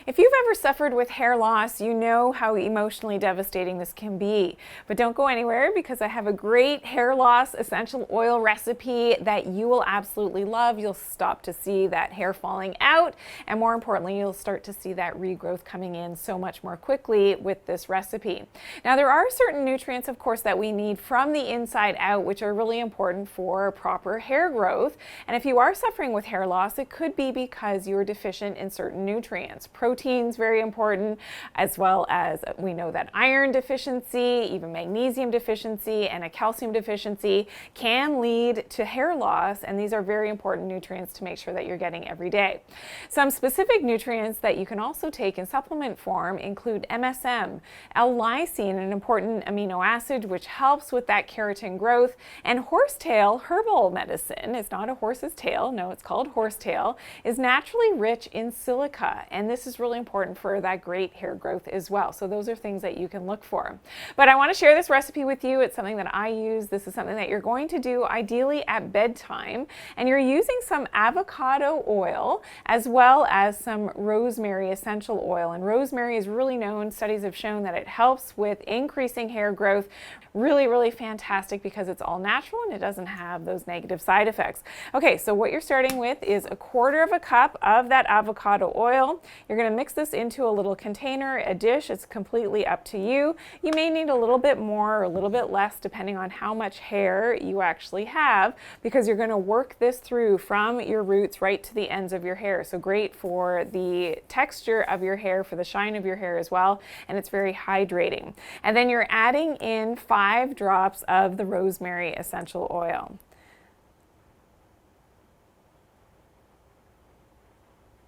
If you've ever suffered with hair loss, you know how emotionally devastating this can be. But don't go anywhere because I have a great hair loss essential oil recipe that you will absolutely love. You'll stop to see that hair falling out, and more importantly, you'll start to see that regrowth coming in so much more quickly with this recipe. Now, there are certain nutrients, of course, that we need from the inside out, which are really important for proper hair growth. And if you are suffering with hair loss, it could be because you're deficient in certain nutrients. Protein's very important, as well as we know that iron deficiency, even magnesium deficiency, and a calcium deficiency can lead to hair loss, and these are very important nutrients to make sure that you're getting every day. Some specific nutrients that you can also take in supplement form include MSM, L-lysine, an important amino acid which helps with that keratin growth, and horsetail herbal medicine. It's not a horse's tail, no, it's called horsetail, is naturally rich in silica, and this is really important for that great hair growth as well. So those are things that you can look for. But I want to share this recipe with you. It's something that I use. This is something that you're going to do ideally at bedtime, and you're using some avocado oil as well as some rosemary essential oil. And rosemary is really known, studies have shown that it helps with increasing hair growth. Really fantastic because it's all natural and it doesn't have those negative side effects. Okay, so what you're starting with is a quarter of a cup of that avocado oil. You're going to mix this into a little container, a dish. It's completely up to you. You may need a little bit more or a little bit less depending on how much hair you actually have, because you're going to work this through from your roots right to the ends of your hair. So great for the texture of your hair, for the shine of your hair as well, and it's very hydrating. And then you're adding in 5 drops of the rosemary essential oil.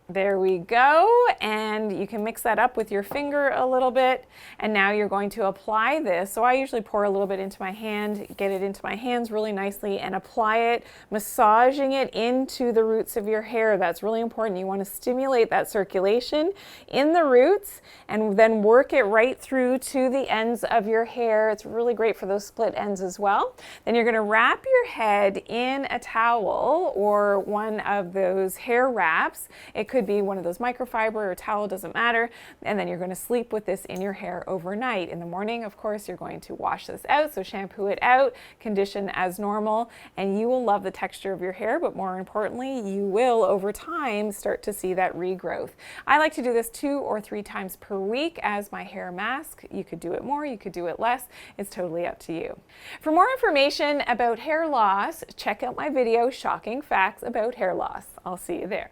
There we go, and you can mix that up with your finger a little bit, and now you're going to apply this. So I usually pour a little bit into my hand, get it into my hands really nicely, and apply it, massaging it into the roots of your hair. That's really important. You want to stimulate that circulation in the roots and then work it right through to the ends of your hair. It's really great for those split ends as well. Then you're going to wrap your head in a towel or one of those hair wraps. It could be one of those microfiber or towel, doesn't matter. And then you're going to sleep with this in your hair overnight. In the morning, of course, you're going to wash this out. So shampoo it out, condition as normal, and you will love the texture of your hair. But more importantly, you will over time start to see that regrowth. I like to do this 2 or 3 times per week as my hair mask. You could do it more, you could do it less. It's totally up to you. For more information about hair loss, check out my video, Shocking Facts About Hair Loss. I'll see you there.